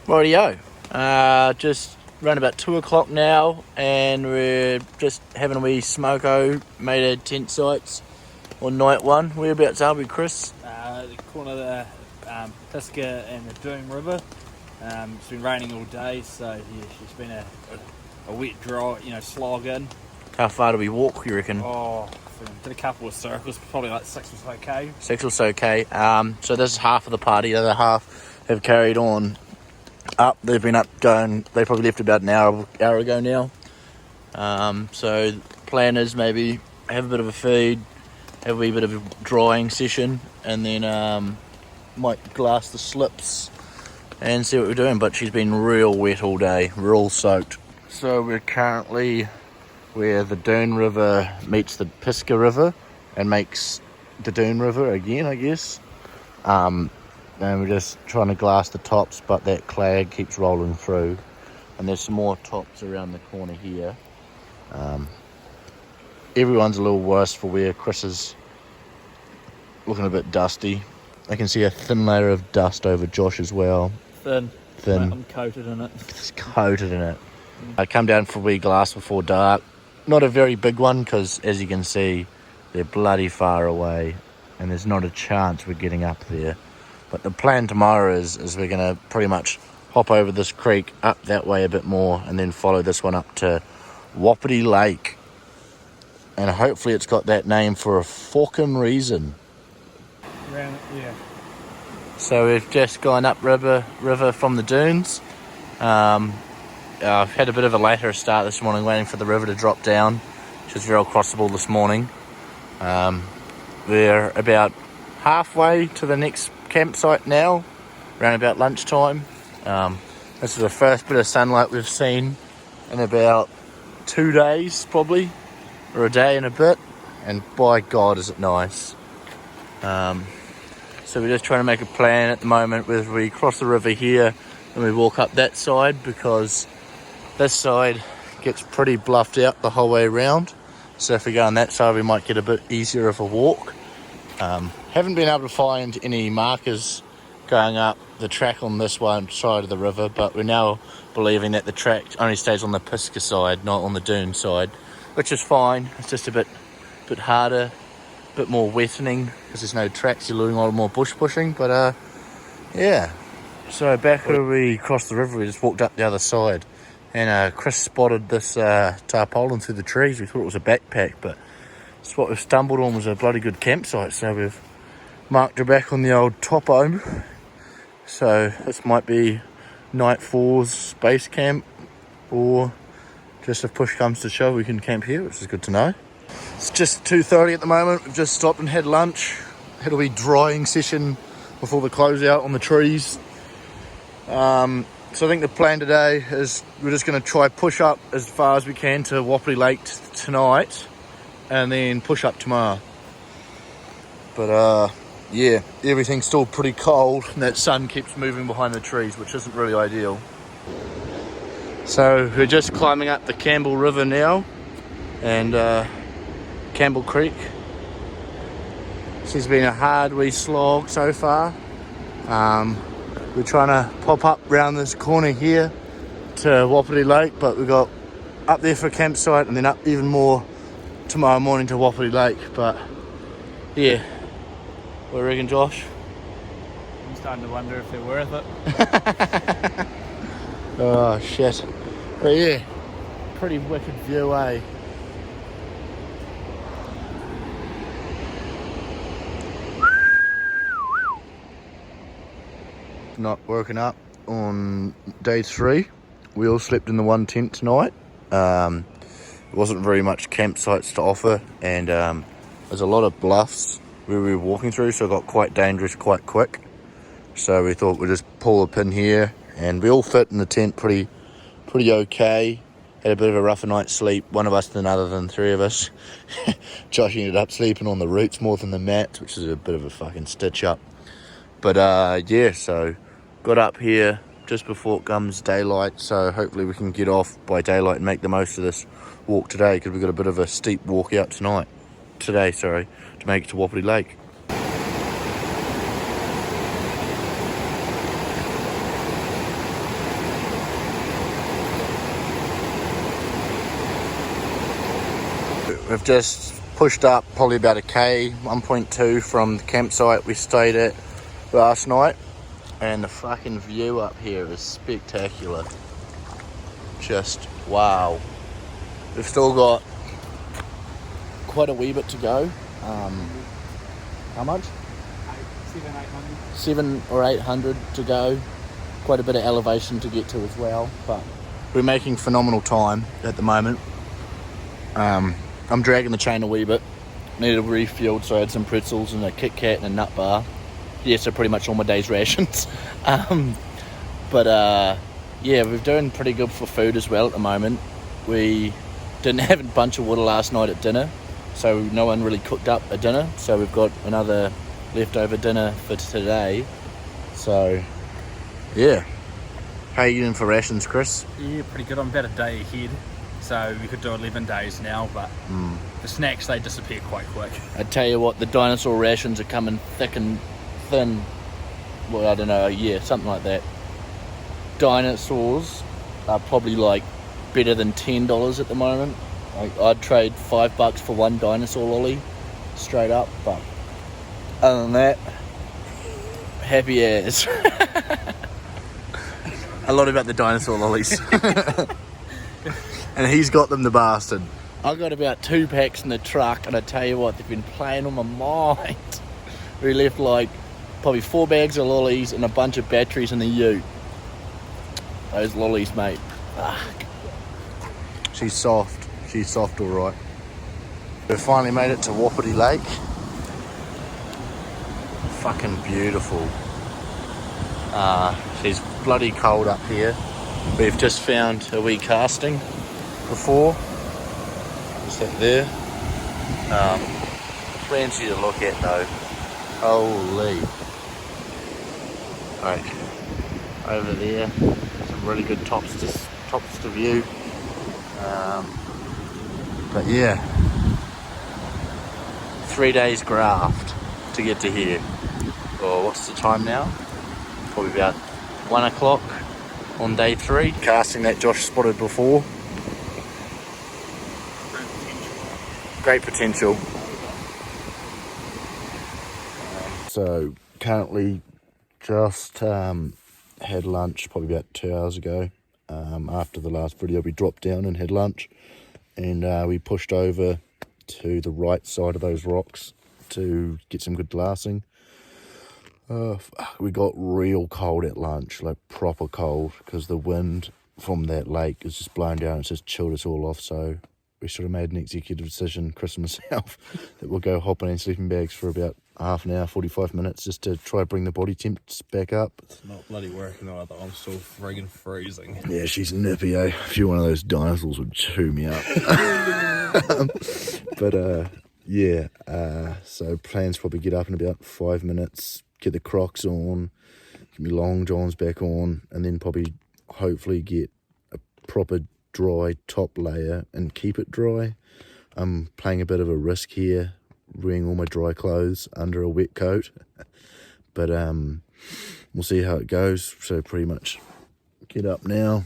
Rightio. Just around about 2 o'clock now, and we're just having a wee smoko, made our tent sites on night one. Whereabouts are we, Chris? The corner of the Pisca and the Doon River. It's been raining all day, so yeah, it's been a wet, dry, slog in. How far do we walk, you reckon? Did a couple of circles, probably like 6 or so k. 6 or so k. So this is half of the party. The other half have carried on up. They've been up going. They probably left about an hour ago now. So the plan is maybe have a bit of a feed, have a wee bit of a drying session, and then might glass the slips and see what we're doing. But she's been real wet all day. We're all soaked. So we're currently where the Doon River meets the Pisca River and makes the Doon River again, I guess. And we're just trying to glass the tops, but that clag keeps rolling through. And there's some more tops around the corner here. Everyone's a little worse for wear. Chris is looking a bit dusty. I can see a thin layer of dust over Josh as well. Thin. I'm coated in it. It's coated in it. I come down for a wee glass before dark. Not a very big one, because as you can see, they're bloody far away and there's not a chance we're getting up there. But the plan tomorrow is we're going to pretty much hop over this creek up that way a bit more and then follow this one up to Wapiti Lake. And hopefully it's got that name for a fucking reason. Yeah. So we've just gone up river from the dunes. I've had a bit of a later start this morning, waiting for the river to drop down, which is very crossable this morning. We're about halfway to the next campsite now, around about lunchtime. This is the first bit of sunlight we've seen in about 2 days, probably, or a day and a bit, and by God is it nice. So we're just trying to make a plan at the moment whether we cross the river here and we walk up that side, because this side gets pretty bluffed out the whole way around. So if we go on that side, we might get a bit easier of a walk. Haven't been able to find any markers going up the track on this one side of the river, but we're now believing that the track only stays on the Pisca side, not on the dune side, which is fine. It's just a bit harder, a bit more wettening, because there's no tracks. You're doing a lot more bush pushing, but yeah. So back where we crossed the river, we just walked up the other side, and Chris spotted this tarpaulin through the trees. We thought it was a backpack, but it's what we've stumbled on was a bloody good campsite. So we've marked her back on the old topo. So this might be night 4's base camp, or just if push comes to shove, we can camp here, which is good to know. It's just 2:30 at the moment. We've just stopped and had lunch. Had a wee drying session before the closeout on the trees. So I think the plan today is we're just going to try push up as far as we can to Wapiti Lake tonight, and then push up tomorrow. But yeah, everything's still pretty cold, and that sun keeps moving behind the trees, which isn't really ideal. So we're just climbing up the Campbell River now, and Campbell Creek. This has been a hard wee slog so far. We're trying to pop up round this corner here to Wapiti Lake, but we got up there for a campsite and then up even more tomorrow morning to Wapiti Lake. But yeah, what do you reckon, Josh? I'm starting to wonder if they're worth it. Oh shit. But yeah, pretty wicked view, eh? Not woken up on day 3. We all slept in the one tent tonight. There wasn't very much campsites to offer, and there's a lot of bluffs where we were walking through, so it got quite dangerous quite quick. So we thought we'd just pull a pin here, and we all fit in the tent pretty okay. Had a bit of a rougher night's sleep, one of us than other than 3 of us. Josh ended up sleeping on the roots more than the mats, which is a bit of a fucking stitch up. But yeah, so got up here just before it comes daylight, so hopefully we can get off by daylight and make the most of this walk today, because we've got a bit of a steep walk out today, to make it to Wapiti Lake. We've just pushed up probably about a K, 1.2 from the campsite we stayed at last night. And the fucking view up here is spectacular. Just wow. We've still got quite a wee bit to go. How much? 700 or 800 to go. Quite a bit of elevation to get to as well, but we're making phenomenal time at the moment. I'm dragging the chain a wee bit. Needed a refuel, so I had some pretzels and a Kit Kat and a nut bar. Yeah, so pretty much all my day's rations. Yeah, we're doing pretty good for food as well at the moment. We didn't have a bunch of water last night at dinner, so no one really cooked up a dinner, so we've got another leftover dinner for today. So yeah, how are you doing for rations, Chris? Yeah, pretty good. I'm about a day ahead, so we could do 11 days now, but the snacks, they disappear quite quick. I tell you what, the dinosaur rations are coming thick and thin. Well, I don't know, yeah, something like that. Dinosaurs are probably like better than $10 at the moment. Like, I'd trade $5 for one dinosaur lolly straight up, but other than that, happy as. A lot about the dinosaur lollies. And he's got them, the bastard. I got about 2 packs in the truck, and I tell you what, they've been playing on my mind. We left like probably 4 bags of lollies and a bunch of batteries in the ute. Those lollies, mate. Fuck. She's soft. She's soft, all right. We finally made it to Wapiti Lake. Fucking beautiful. She's bloody cold up here. We've just found a wee casting before. Is that there? Plenty to look at though. Holy. Right. Over there, some really good tops to view. But yeah, 3 days graft to get to here. Or what's the time now? Probably about 1 o'clock on day 3. Casting that Josh spotted before. Great potential. So currently just had lunch probably about 2 hours ago. After the last video we dropped down and had lunch, and we pushed over to the right side of those rocks to get some good glassing. We got real cold at lunch, like proper cold, because the wind from that lake is just blowing down. It's just chilled us all off, so we sort of made an executive decision, Chris and myself, that we'll go hopping in sleeping bags for about half an hour, 45 minutes, just to try to bring the body temps back up. It's not bloody working either. I'm still friggin' freezing. Yeah, she's nippy, eh? If you're one of those dinosaurs would chew me up. So plans probably get up in about 5 minutes, get the Crocs on, get my long johns back on, and then probably hopefully get a proper dry top layer and keep it dry. I'm playing a bit of a risk here, wearing all my dry clothes under a wet coat, but we'll see how it goes. So pretty much get up now,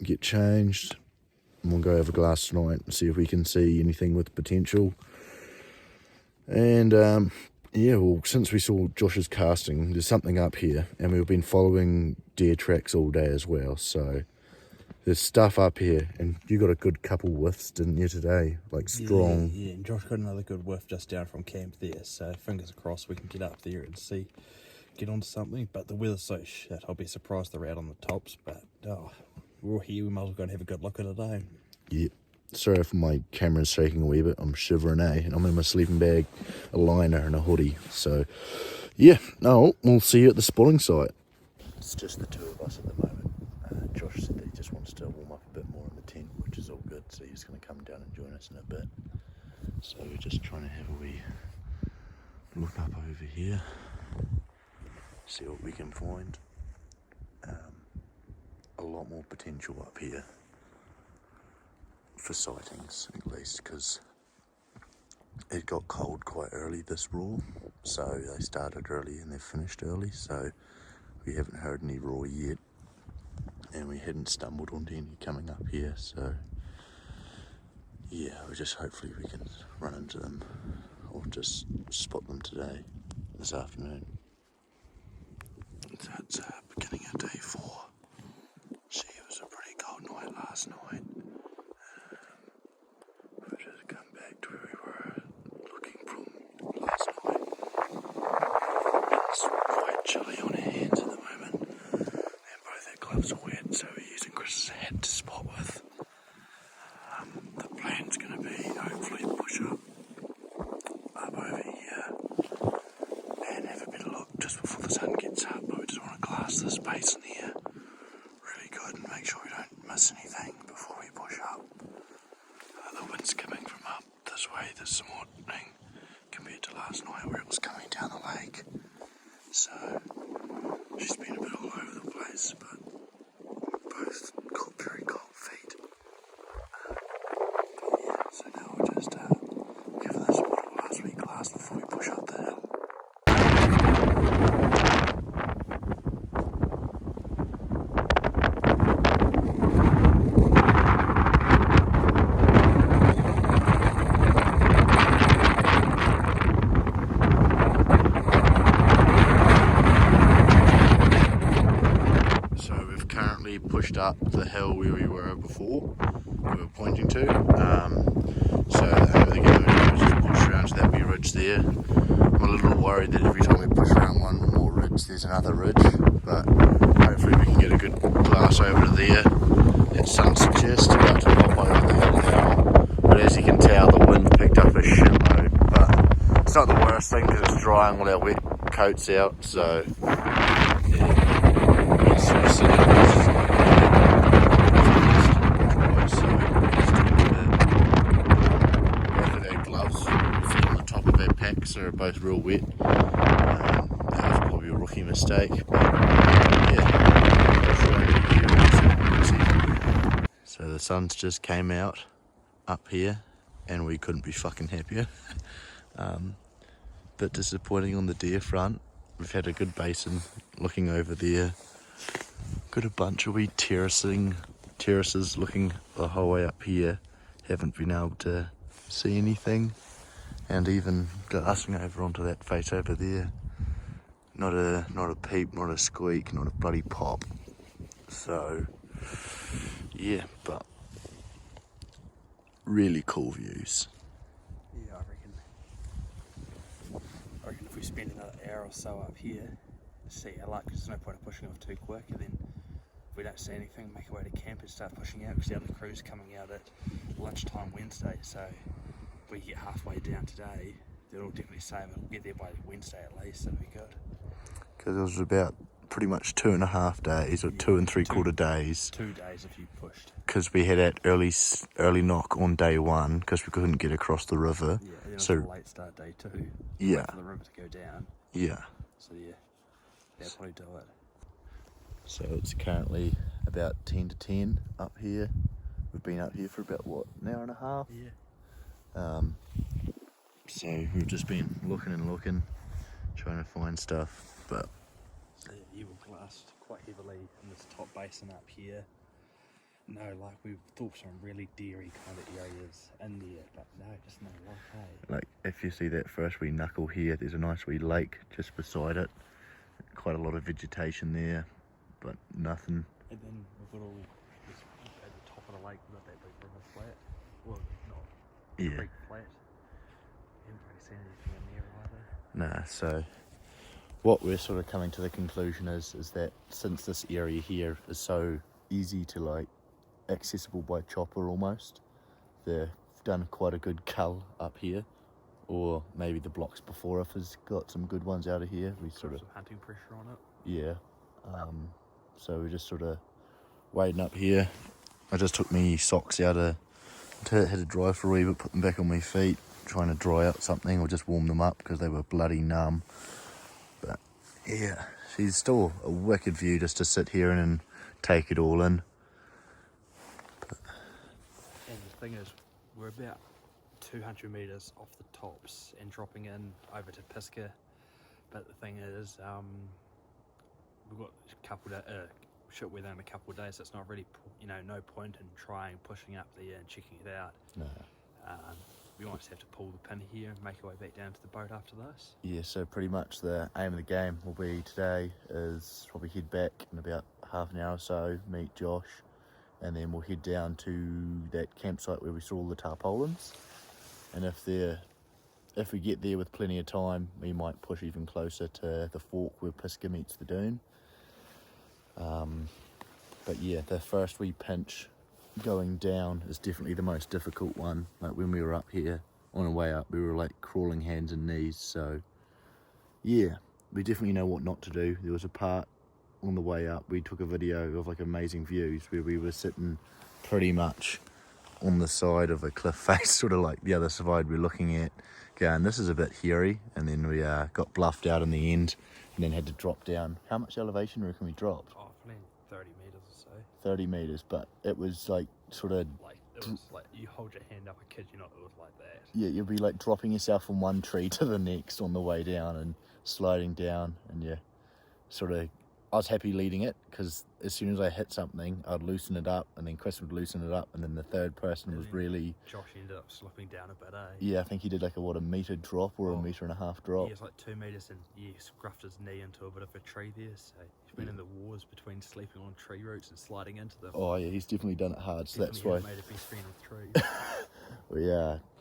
get changed, and we'll go have a glass tonight and see if we can see anything with potential. And yeah, well, since we saw Josh's casting, there's something up here, and we've been following deer tracks all day as well, so there's stuff up here. And you got a good couple whiffs, didn't you, today? Like strong. Yeah, and Josh got another good whiff just down from camp there, so fingers crossed we can get up there and get onto something. But the weather's so shit, I'll be surprised they're out on the tops, but we're all here, we might as well go and have a good look at it, eh? Yeah. Sorry if my camera's shaking a wee bit. I'm shivering, eh? And I'm in my sleeping bag, a liner and a hoodie. So, yeah. No, we'll see you at the spotting site. It's just the two of us at the moment. Josh said that he just wants to warm up a bit more in the tent, which is all good. So he's going to come down and join us in a bit. So we're just trying to have a wee look up over here, see what we can find. A lot more potential up here for sightings, at least, because it got cold quite early this roar, so they started early and they finished early, so we haven't heard any roar yet, and we hadn't stumbled onto any coming up here. So yeah, we just hopefully we can run into them or just spot them today, this afternoon. So it's beginning of day 4. See, it was a pretty cold night last night. We've just come back to where we were looking from last night. It's quite chilly on our hands at the moment, and both our gloves are wet, so we're using Chris's hat to spot with. The plan's going to be hopefully push up over here and have a better look just before the sun gets up. But we just want to glass the space in here really good and make sure we don't miss anything before we push up. The wind's coming from up this way this morning compared to last night where it was coming down the lake. So she's been a bit all over the place, but both got very cold feet. Yeah, so now we'll just give this a bottle last week glass before we push up the hill. So we've currently pushed up the hill where we were before, we were pointing to. So the only thing we're going to do is just push around to that wee ridge there. I'm a little worried that every time we push around one more ridge, there's another ridge, but hopefully we can get a good glass over to there. That sun suggests about to pop over the hill now, but as you can tell, the wind picked up a shitload. But it's not the worst thing because it's drying all our wet coats out, so yeah. Are both real wet. That was probably a rookie mistake, but yeah. So the sun's just came out up here and we couldn't be fucking happier. Bit disappointing on the deer front. We've had a good basin looking over there. Got a bunch of wee terraces looking the whole way up here. Haven't been able to see anything. And even glassing over onto that face over there, not a peep, not a squeak, not a bloody pop. So yeah, but really cool views. Yeah, I reckon if we spend another hour or so up here, see our luck, because there's no point in pushing off too quick, and then if we don't see anything, make our way to camp and start pushing out, because the other crew's coming out at lunchtime Wednesday, so if we get halfway down today, they'll definitely say we'll get there by Wednesday at least, that'll be good. Because it was about pretty much 2.5 days, or 2 3/4 days. 2 days if you pushed. Because we had that early knock on day 1, because we couldn't get across the river. Yeah, and then so it was a late start day 2. Yeah. Wait for the river to go down. Yeah. So yeah, that'll probably do it. So it's currently about 10 to 10 up here. We've been up here for about, what, an hour and a half? Yeah. So we've just been looking and looking, trying to find stuff, but so yeah, you were glassed quite heavily in this top basin up here. No, like we thought some really deery kind of areas in there, but no, just no luck, hey? like if you see that first wee knuckle here, there's a nice wee lake just beside it. Quite a lot of vegetation there, but nothing. And then we've got all this, at the top of the lake, we've got that big river flat. Well, not creek flat. Haven't really seen anything in there either. Nah, so what we're sort of coming to the conclusion is that since this area here is so easy to like accessible by chopper almost, they've done quite a good cull up here, or maybe the blocks before us has got some good ones out of here. We sort of some hunting pressure on it. Yeah. So we're just sort of waiting up here. I just took me socks out had to dry for a wee bit, put them back on my feet, trying to dry out something or just warm them up because they were bloody numb. But yeah, she's still a wicked view just to sit here and take it all in. And the thing is, we're about 200 metres off the tops and dropping in over to Pisca. But the thing is, we've got a couple of shit within a couple of days, so it's not really, no point in pushing up there and checking it out. No. We might just have to pull the pin here and make our way back down to the boat after this. Yeah, so pretty much the aim of the game will be today is probably head back in about half an hour or so, meet Josh, and then we'll head down to that campsite where we saw all the tarpaulins. And if we get there with plenty of time, we might push even closer to the fork where Pisgah meets the Doon. But yeah, the first wee pinch going down is definitely the most difficult one. Like when we were up here on our way up, we were like crawling hands and knees. So yeah, we definitely know what not to do. There was a part on the way up, we took a video of like amazing views where we were sitting pretty much on the side of a cliff face, sort of like the other side we're looking at, going, this is a bit hairy, and then we got bluffed out in the end and then had to drop down. How much elevation reckon we dropped? Oh, probably 30 metres or so. 30 metres, but it was like sort of... Like, it was like, you hold your hand up, I kid you not, it was like that. Yeah, you'll be like dropping yourself from one tree to the next on the way down and sliding down, and yeah, sort of... I was happy leading it because as soon as I hit something, I'd loosen it up, and then Chris would loosen it up, and then the third person was really... Josh ended up slipping down a bit, eh? Yeah, I think he did like a metre drop or a metre and a half drop. He was like 2 metres and he scruffed his knee into a bit of a tree there, so he's been in the wars between sleeping on tree roots and sliding into them. Oh yeah, he's definitely done it hard, so that's why... Made a best friend with trees. We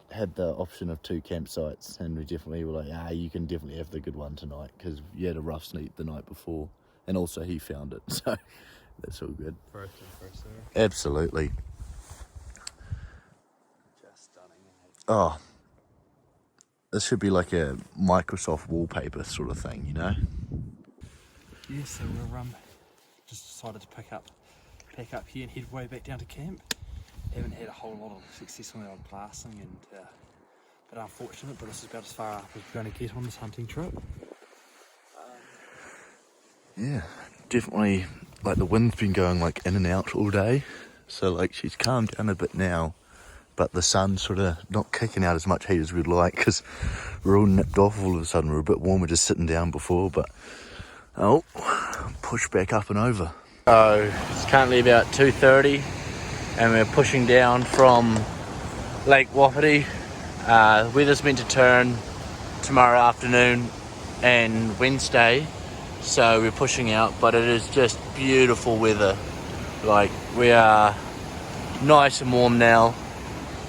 had the option of 2 campsites, and we definitely were like, you can definitely have the good one tonight, because you had a rough sleep the night before. And also he found it, so that's all good. First and first, sir. Absolutely. Just stunning, eh? Oh, this should be like a Microsoft wallpaper sort of thing, you know? Yeah, so we're just decided to pack up here and head way back down to camp. Haven't had a whole lot of success on our glassing, and bit unfortunate, but this is about as far up as we're going to get on this hunting trip. Yeah, definitely, like the wind's been going like in and out all day, so like she's calmed down a bit now, but the sun's sort of not kicking out as much heat as we'd like, because we're all nipped off all of a sudden. We're a bit warmer just sitting down before, but push back up and over. So it's currently about 2:30 and we're pushing down from Lake Wapiti. The weather's meant to turn tomorrow afternoon and Wednesday, so we're pushing out, but it is just beautiful weather. Like, we are nice and warm now.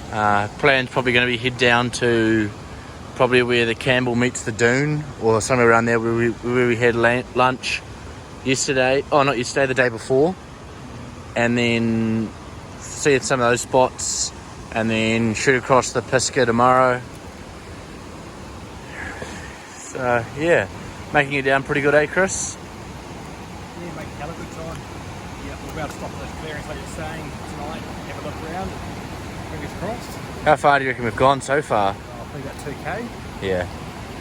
Plan's probably going to be head down to probably where the Campbell meets the Doon, or somewhere around there where we had lunch yesterday. Oh, not yesterday, the day before. And then see some of those spots, and then shoot across the Pisgah tomorrow. So yeah, making it down pretty good, eh, Chris? Yeah, making a hell of a good time. Yeah, we're about to stop at those clearings like you're saying tonight, have a look around, fingers crossed. How far do you reckon we've gone so far? Oh, I think about 2k. Yeah.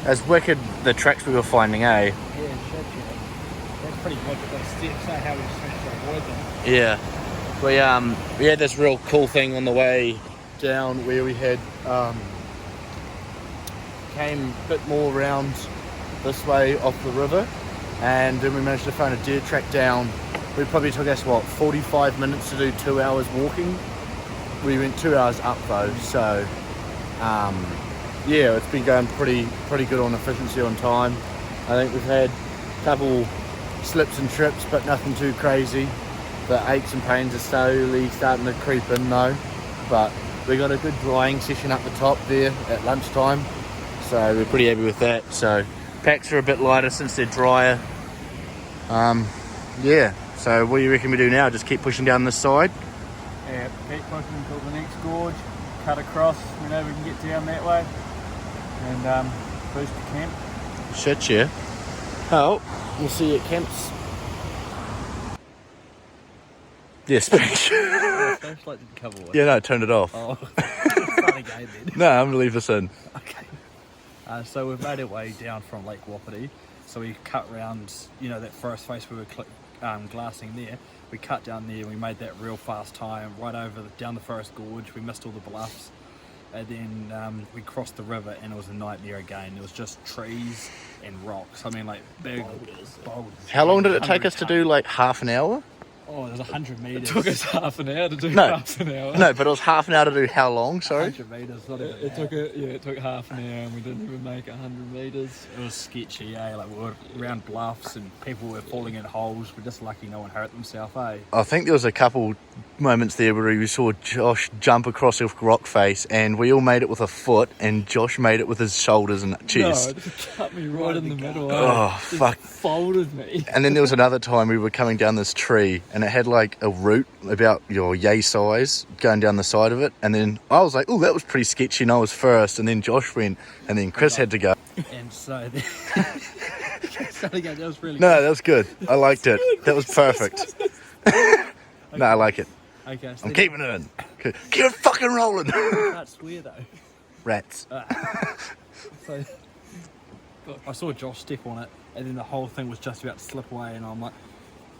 As wicked the tracks we were finding, eh? Yeah, that's pretty wicked, those steps, eh, how we just managed to avoid them. Yeah. We had this real cool thing on the way down where we had came a bit more around this way off the river, and then we managed to find a dirt track down. It probably took us 45 minutes to do 2 hours walking. We went 2 hours up though, so yeah, it's been going pretty good on efficiency on time. I think we've had a couple slips and trips, but nothing too crazy. The aches and pains are slowly starting to creep in though, but we got a good drying session up the top there at lunchtime, so we're pretty happy with that. So packs are a bit lighter since they're drier. Yeah, so what do you reckon we do now? Just keep pushing down this side? Yeah, keep pushing until the next gorge, cut across, we know we can get down that way, and boost to camp. Shit, yeah. Oh, we'll see you at camps. Yes, speech. The flashlight didn't cover it. Yeah, no, turn it off. Oh, start again then. No, I'm gonna leave this in. Okay. So we've made our way down from Lake Wapiti. So we cut round, that first face we were glassing there. We cut down there and we made that real fast time right over down the Forest Gorge. We missed all the bluffs. And then we crossed the river and it was a nightmare again. It was just trees and rocks. I mean, like big boulders. How long did it take us to do, like half an hour? Oh, it was 100 metres. It took us half an hour to do No. half an hour. No, but it was half an hour to do how long, sorry? 100 metres, not even It took half an hour and we didn't even make 100 metres. It was sketchy, eh? Like, we were around bluffs and people were falling in holes. We're just lucky no one hurt themselves, eh? I think there was a couple moments there where we saw Josh jump across a rock face and we all made it with a foot and Josh made it with his shoulders and chest. No, it just cut me right in the middle. Oh, Just fuck. folded me. And then there was another time we were coming down this tree and it had like a root about your yay size going down the side of it. And then I was like, oh, that was pretty sketchy. And I was first. And then Josh went and then Chris had to go. And so then... that was really No, that was good. I liked it. That was perfect. No, I like it. Okay, so I'm keeping it in. Keep it fucking rolling. can't swear though. Rats. So I saw Josh step on it, and then the whole thing was just about to slip away, and I'm like,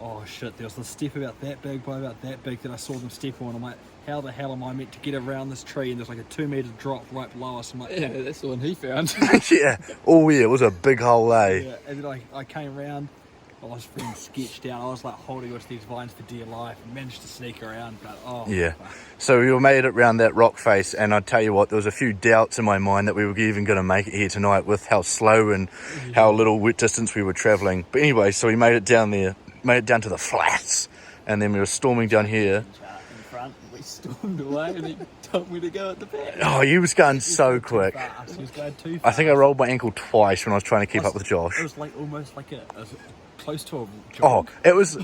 oh shit, there was a step about that big by about that big that I saw them step on. I'm like, how the hell am I meant to get around this tree? And there's like a 2 metre drop right below us. I'm like, Yeah, that's the one he found. Yeah. Oh, yeah. It was a big hole, eh? yeah. And then I came around. I was feeling sketched out. I was like holding onto these vines for dear life and managed to sneak around, but oh. Yeah. Fuck. So we made it round that rock face, and I tell you what, there was a few doubts in my mind that we were even going to make it here tonight with how slow and how little distance we were travelling. But anyway, so we made it down there, made it down to the flats, and then we were storming down here. In front, we stormed away and he told me to go at the back. Oh, he was going so quick. Fast. He was going too fast. I think I rolled my ankle twice when I was trying to keep up with Josh. It was like almost like a close to a Oh, jog. it was,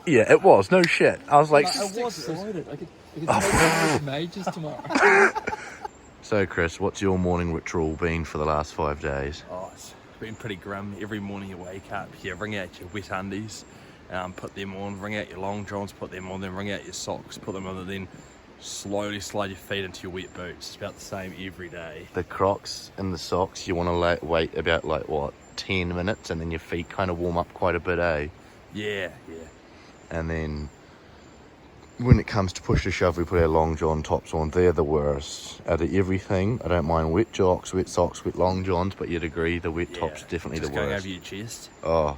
yeah, it was, no shit. I was like, I was excited. I could take majors tomorrow. so Chris, what's your morning ritual been for the last 5 days? Oh, it's been pretty grim. Every morning you wake up, you wring out your wet undies, put them on, wring out your long johns, put them on, then wring out your socks, put them on, and then slowly slide your feet into your wet boots. It's about the same every day. The Crocs and the socks, you want to wait about like what, 10 minutes, and then your feet kind of warm up quite a bit, eh? Yeah. And then when it comes to push to shove, we put our long john tops on. They're the worst out of everything. I don't mind wet jocks, wet socks, wet long johns, but you'd agree the wet top's definitely just the going worst. over your chest. Oh,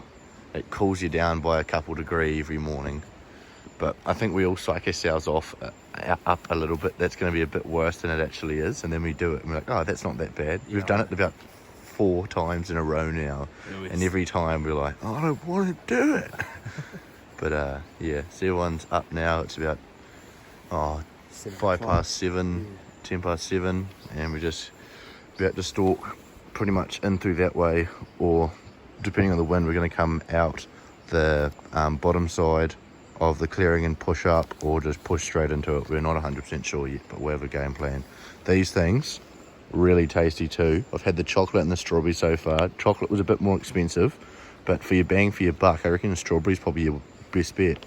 it cools you down by a couple degree every morning. But I think we all psych ourselves off up a little bit. That's going to be a bit worse than it actually is. And then we do it and we're like, oh, that's not that bad. We've done it about 4 times in a row now. And every time we're like, oh, I don't want to do it. But yeah, so everyone's up now. It's about 5 past 7, 10 past 7. And we're just about to stalk pretty much in through that way. Or depending on the wind, we're going to come out the bottom side of the clearing and push up, or just push straight into it. We're not 100% sure yet, but we have a game plan. These things, really tasty too. I've had the chocolate and the strawberry so far. Chocolate was a bit more expensive, but for your bang for your buck, I reckon the strawberry's probably your best bet.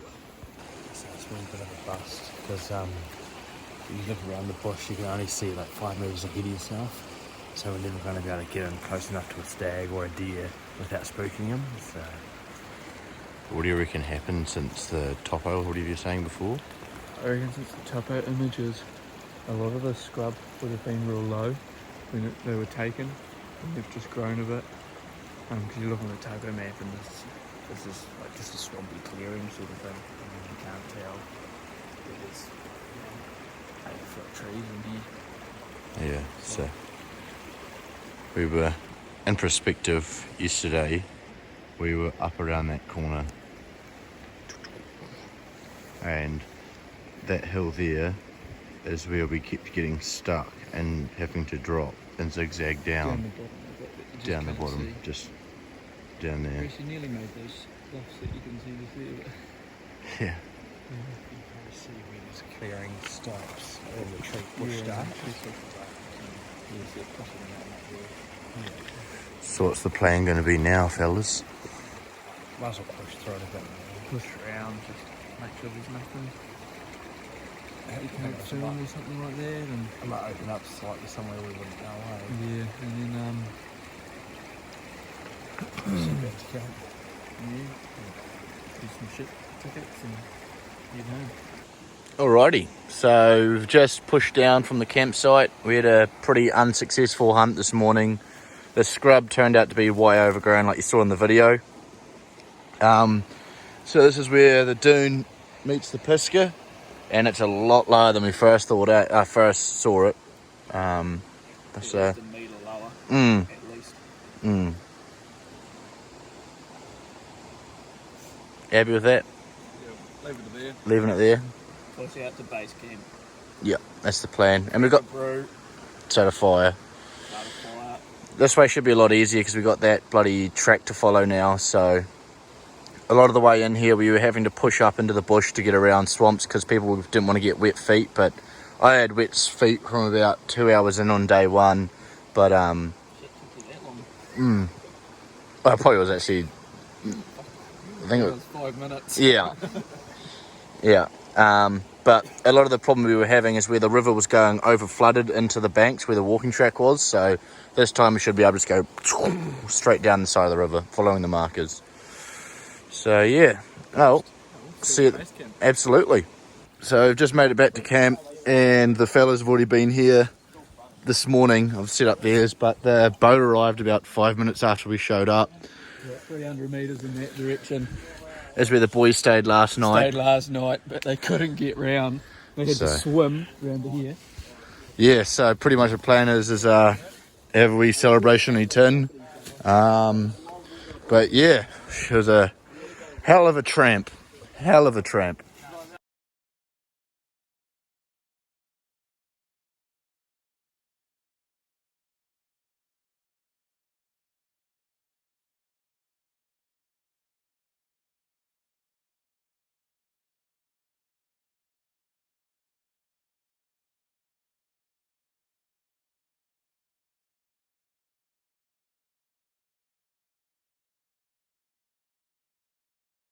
So it's been a bit of a bust, because you look around the bush, you can only see like 5 metres ahead of yourself. So we're never going to be able to get in close enough to a stag or a deer without spooking them. So What do you reckon happened since the topo, or whatever you were saying before? I reckon since the topo images, a lot of the scrub would have been real low when they were taken, and they've just grown a bit. Because you look on the topo map and this is like just a swampy clearing sort of thing, and you can't tell that there's 8-foot trees in here. Yeah, so we were in perspective yesterday. We were up around that corner, and that hill there is where we kept getting stuck and having to drop and zigzag down the bottom, just down there. Chris, you nearly made those bluffs that you can see this there. Yeah. you can see where this clearing stops and the tree bush starts. So what's the plan going to be now, fellas? Might as well push through it a bit more. Push around, just make sure there's nothing. You can't film or something like that, and I might open up slightly somewhere we wouldn't go away. yeah, and then do some shit tickets and head home. Alrighty, so we've just pushed down from the campsite. We had a pretty unsuccessful hunt this morning. The scrub turned out to be way overgrown, like you saw in the video. So this is where the Doon meets the Pisca, and it's a lot lower than we first thought. First saw it. So, A metre lower, mm, at least. mm. Happy with that? Yeah, leave it there. Leaving it there. Push out to base camp. Yeah, that's the plan. And we've got Brew. set a fire. Start a fire. This way should be a lot easier because we've got that bloody track to follow now. So a lot of the way in here we were having to push up into the bush to get around swamps because people didn't want to get wet feet. But I had wet feet from about 2 hours in on day one. But Shit, took you that long. I probably was actually, I think it was 5 minutes. yeah. Yeah. But a lot of the problem we were having is where the river was going over flooded into the banks where the walking track was. So this time we should be able to just go straight down the side of the river, following the markers. So yeah, oh, see it, absolutely. So I've just made it back to camp, and the fellas have already been here this morning. I've set up theirs, but the boat arrived about 5 minutes after we showed up. Yeah, 300 metres in that direction. That's where the boys stayed last night. Stayed last night, but they couldn't get round. They had to swim round to here. Yeah, so pretty much the plan is have a wee celebration tin. But yeah, it was a hell of a tramp. Hell of a tramp.